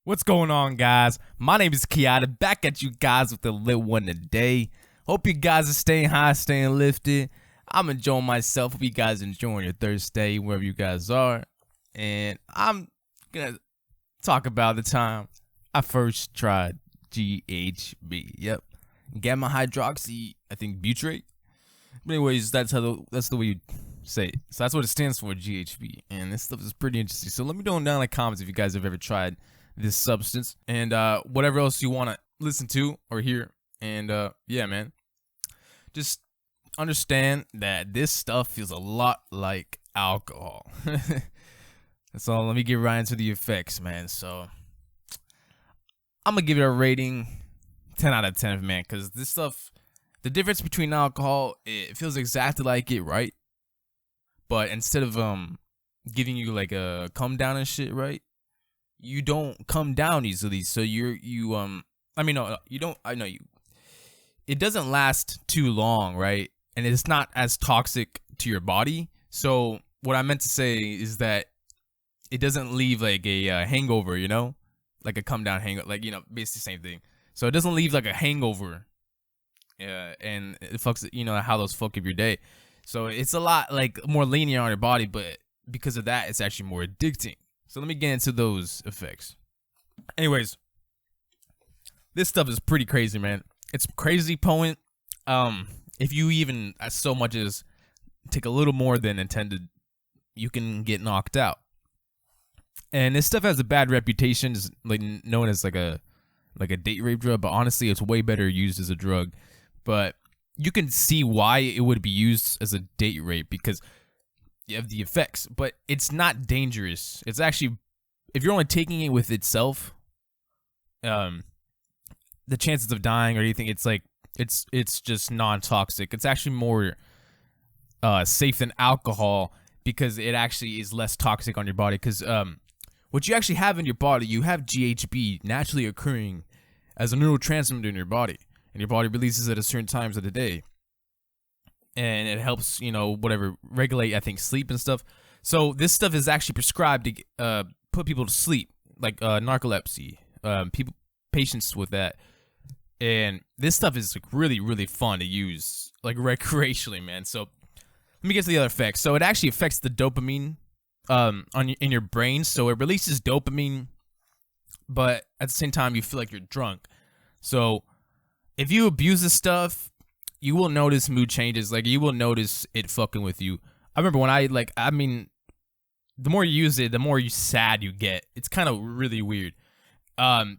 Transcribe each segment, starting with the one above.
What's going on, guys? My name is Kiata, back at you guys with a lit one today. Hope you guys are staying high, staying lifted. I'm enjoying myself. Hope you guys enjoying your Thursday, wherever you guys are. And I'm gonna talk about the time I first tried GHB. Yep, gamma hydroxy, I think butyrate. But anyways, that's the way you say it. So that's what it stands for, GHB. And this stuff is pretty interesting. So let me know down in the comments if you guys have ever tried this substance and whatever else you want to listen to or hear. And yeah, man, just understand that this stuff feels a lot like alcohol. So let me get right into the effects, man. So I'm gonna give it a rating 10 out of 10, man, because this stuff, the difference between alcohol, it feels exactly like it, right? But instead of giving you like a come down and shit, right, you don't come down easily. So you don't. I know you. It doesn't last too long, right? And it's not as toxic to your body. So what I meant to say is that it doesn't leave like a hangover, you know, like a come down hangover, like, you know, basically the same thing. So it doesn't leave like a hangover. Yeah, and it fucks, you know, how those fuck up your day. So it's a lot like more lenient on your body, but because of that, it's actually more addicting. So let me get into those effects. Anyways, this stuff is pretty crazy, man. It's crazy potent. If you even so much as take a little more than intended, you can get knocked out. And this stuff has a bad reputation, it's like known as like a date rape drug, but honestly, it's way better used as a drug. But you can see why it would be used as a date rape because you have the effects, but it's not dangerous. It's actually, if you're only taking it with itself, the chances of dying or anything, it's like it's just non-toxic. It's actually more safe than alcohol because it actually is less toxic on your body. Because what you actually have in your body, you have GHB naturally occurring as a neurotransmitter in your body, and your body releases it at certain times of the day. And it helps, you know, whatever, regulate, I think, sleep and stuff. So this stuff is actually prescribed to put people to sleep, like narcolepsy, patients with that. And this stuff is like really, really fun to use, like recreationally, man. So let me get to the other effects. So it actually affects the dopamine in your brain. So it releases dopamine, but at the same time, you feel like you're drunk. So if you abuse this stuff, you will notice mood changes. Like, you will notice it fucking with you. I remember when the more you use it, the more sad you get. It's kind of really weird.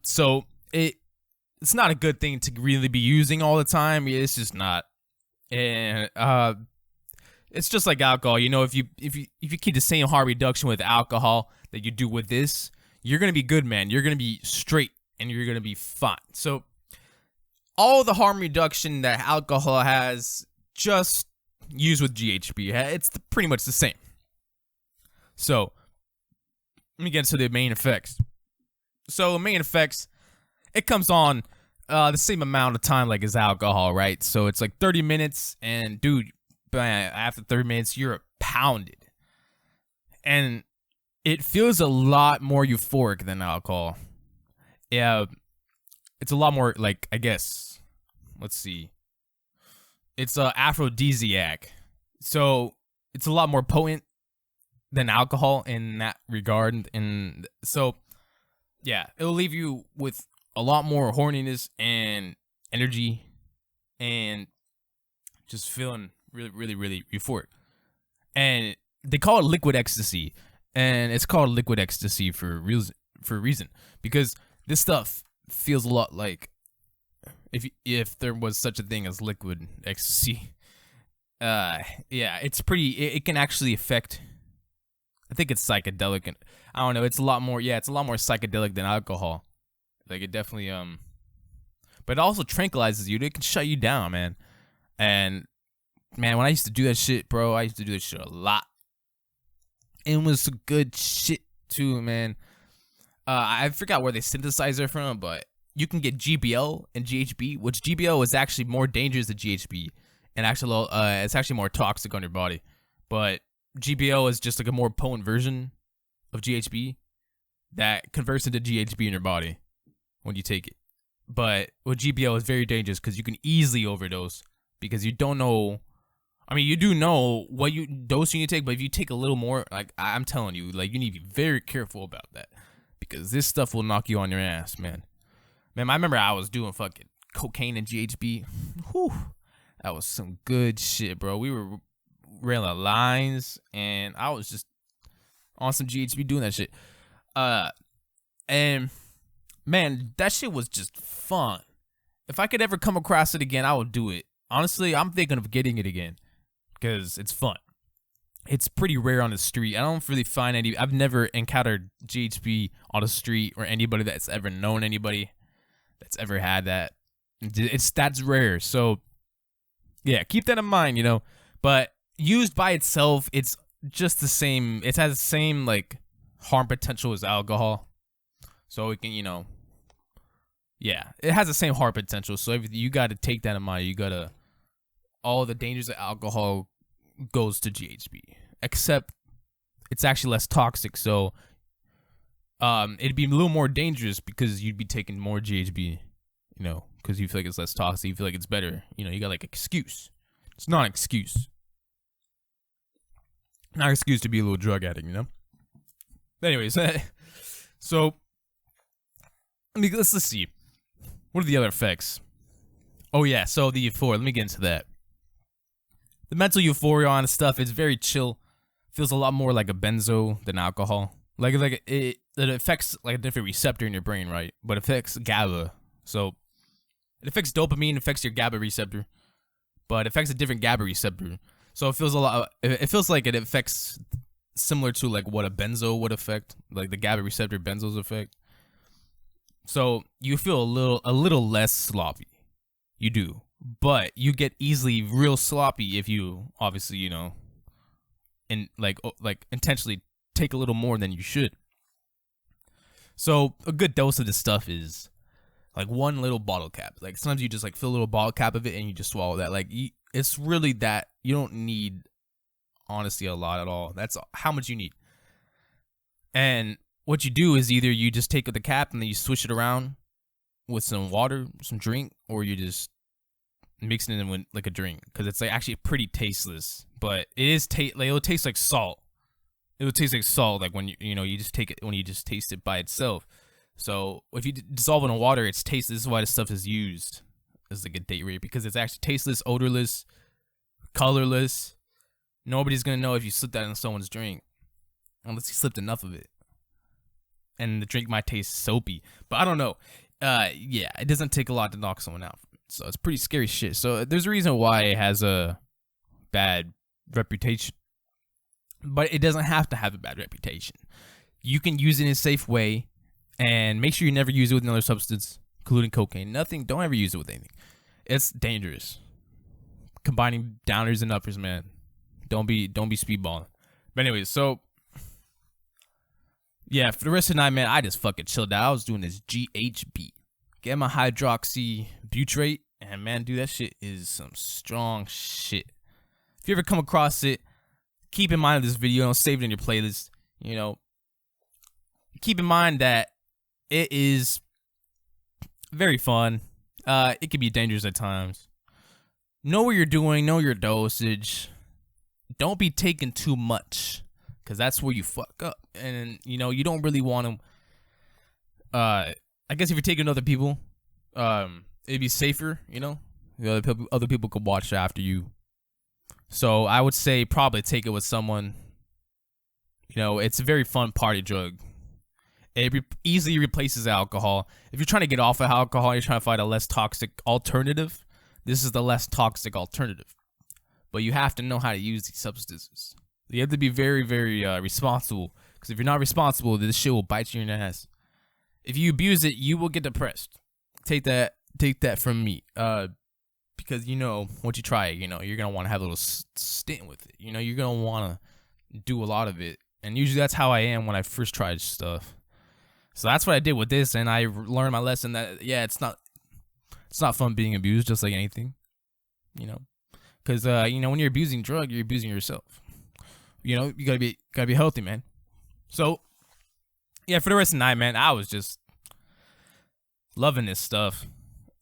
So it's not a good thing to really be using all the time. It's just not. And it's just like alcohol. You know, if you keep the same harm reduction with alcohol that you do with this, you're gonna be good, man. You're gonna be straight and you're gonna be fine. So all the harm reduction that alcohol has, just use with GHB. It's pretty much the same. So let me get into the main effects. So the main effects, it comes on the same amount of time like as alcohol, right? So it's like 30 minutes, and dude, after 30 minutes, you're pounded. And it feels a lot more euphoric than alcohol. Yeah, it's a lot more like, I guess, let's see. It's a aphrodisiac. So it's a lot more potent than alcohol in that regard. And so, yeah, it'll leave you with a lot more horniness and energy and just feeling really, really, really euphoric. And they call it liquid ecstasy. And it's called liquid ecstasy for a reason. Because this stuff feels a lot like if there was such a thing as liquid ecstasy. Yeah, it's pretty. It can actually affect. I think it's psychedelic, and I don't know. It's a lot more. Yeah, it's a lot more psychedelic than alcohol. Like, it definitely but it also tranquilizes you. It can shut you down, man. And man, when I used to do that shit, bro, I used to do that shit a lot. It was some good shit too, man. I forgot where they synthesize it from, but you can get GBL and GHB, which GBL is actually more dangerous than GHB, and actually, it's actually more toxic on your body. But GBL is just like a more potent version of GHB, that converts into GHB in your body when you take it. But with GBL, it's very dangerous because you can easily overdose because you don't know. I mean, you do know what dose you need to take, but if you take a little more, like I'm telling you, like you need to be very careful about that because this stuff will knock you on your ass, man. Man, I remember I was doing fucking cocaine and GHB. Whew, that was some good shit, bro. We were railing lines, and I was just on some GHB doing that shit. And man, that shit was just fun. If I could ever come across it again, I would do it. Honestly, I'm thinking of getting it again because it's fun. It's pretty rare on the street. I don't really find any. I've never encountered GHB on the street or anybody that's ever known anybody that's ever had that. That's rare. So yeah, keep that in mind, you know. But used by itself, it's just the same. It has the same like harm potential as alcohol. So it can, you know, yeah, it has the same harm potential. So you got to take that in mind. You gotta, all the dangers of alcohol goes to GHB, except it's actually less toxic. So it'd be a little more dangerous because you'd be taking more GHB, you know, because you feel like it's less toxic. You feel like it's better. You know, you got like an excuse. It's not an excuse. Not an excuse to be a little drug addict, you know. But anyways, so let's see. What are the other effects? Oh yeah, so the euphoria. Let me get into that. The mental euphoria on stuff is very chill. Feels a lot more like a benzo than alcohol. Like it affects like a different receptor in your brain, right? But it affects GABA. So it affects dopamine, affects your GABA receptor, but it affects a different GABA receptor. So it feels a lot. It feels like it affects similar to like what a benzo would affect, like the GABA receptor benzos affect. So you feel a little less sloppy. You do, but you get easily real sloppy if you obviously, you know, and like intentionally take a little more than you should. So a good dose of this stuff is like one little bottle cap. Like sometimes you just like fill a little bottle cap of it and you just swallow that. Like it's really that you don't need honestly a lot at all. That's how much you need. And what you do is either you just take the cap and then you swish it around with some water, some drink, or you just mix it in with like a drink because it's like actually pretty tasteless. But it is like it'll taste like salt. It would taste like salt, like when you know you just take it when you just taste it by itself. So if you dissolve it in water, it's tasteless. This is why this stuff is used as like a date rape because it's actually tasteless, odorless, colorless. Nobody's gonna know if you slipped that in someone's drink unless you slipped enough of it, and the drink might taste soapy. But I don't know. Yeah, it doesn't take a lot to knock someone out. So it's pretty scary shit. So there's a reason why it has a bad reputation. But it doesn't have to have a bad reputation. You can use it in a safe way and make sure you never use it with another substance, including cocaine. Don't ever use it with anything. It's dangerous. Combining downers and uppers, man. Don't be speedballing. But anyways, so yeah, for the rest of the night, man, I just fucking chilled out. I was doing this GHB. Get my hydroxybutyrate, and man, dude, that shit is some strong shit. If you ever come across it, keep in mind this video. Don't save it in your playlist. You know, keep in mind that it is very fun. It can be dangerous at times. Know what you're doing. Know your dosage. Don't be taking too much, because that's where you fuck up. And you know you don't really want to. I guess if you're taking other people, it'd be safer. You know, other people could watch after you. So I would say probably take it with someone. You know, it's a very fun party drug. It easily replaces alcohol. If you're trying to get off of alcohol, you're trying to find a less toxic alternative. This is the less toxic alternative. But you have to know how to use these substances. You have to be very, very responsible. Because if you're not responsible, this shit will bite you in the ass. If you abuse it, you will get depressed. Take that from me. Because, you know, once you try it, you know, you're going to want to have a little stint with it. You know, you're going to want to do a lot of it. And usually that's how I am when I first tried stuff. So that's what I did with this. And I learned my lesson that, yeah, it's not fun being abused, just like anything. You know, because, you know, when you're abusing drug, you're abusing yourself. You know, you gotta be healthy, man. So yeah, for the rest of the night, man, I was just loving this stuff.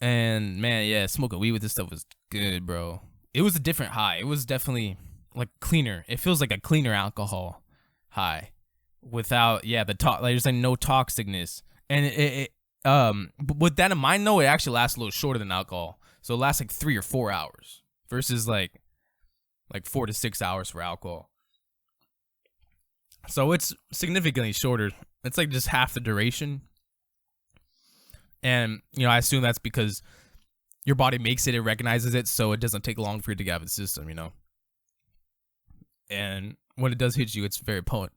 And man, yeah, smoking weed with this stuff was good, bro. It was a different high. It was definitely like cleaner. It feels like a cleaner alcohol high without, yeah, the like there's like no toxicness. And but with that in mind though, it actually lasts a little shorter than alcohol. So it lasts like 3 or 4 hours versus like 4 to 6 hours for alcohol. So it's significantly shorter. It's like just half the duration. And, you know, I assume that's because your body makes it, it recognizes it, so it doesn't take long for it to get out of the system, you know? And when it does hit you, it's very potent.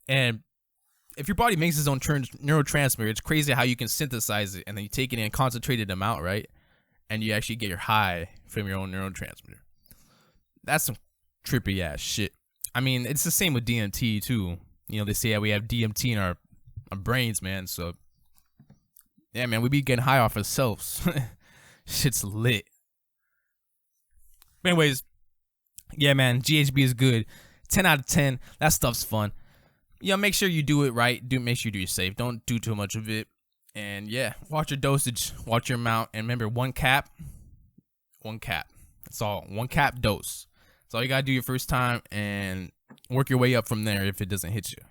And if your body makes its own neurotransmitter, it's crazy how you can synthesize it and then you take it in a concentrated amount, right? And you actually get your high from your own neurotransmitter. That's some trippy ass shit. I mean, it's the same with DMT too. You know, they say we have DMT in our brains, man, so yeah, man, we be getting high off ourselves. Shit's lit. But anyways, yeah, man, GHB is good. 10 out of 10. That stuff's fun. Yeah, make sure you do it right. Make sure you do it safe. Don't do too much of it. And yeah, watch your dosage, watch your amount, and remember, one cap. That's all. 1 cap dose. That's all you gotta do your first time, and work your way up from there if it doesn't hit you.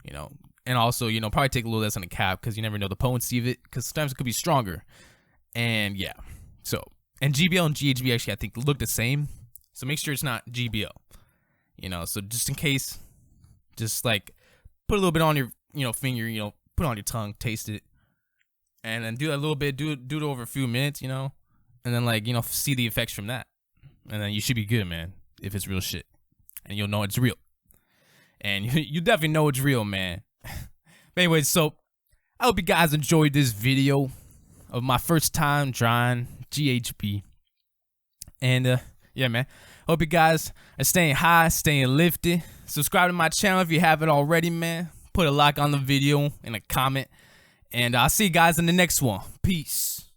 You know. And also, you know, probably take a little less on the cap because you never know the potency of it, because sometimes it could be stronger. And yeah, so, and GBL and GHB actually I think look the same, so make sure it's not GBL. You know, so just in case, just like put a little bit on your, you know, finger, you know, put it on your tongue, taste it, and then do that a little bit, do it over a few minutes, you know, and then like, you know, see the effects from that, and then you should be good, man, if it's real shit, and you'll know it's real, and you definitely know it's real, man. But anyways, so I hope you guys enjoyed this video of my first time trying GHB. And yeah, man, hope you guys are staying high, staying lifted. Subscribe to my channel if you haven't already, man. Put a like on the video and a comment. And I'll see you guys in the next one. Peace.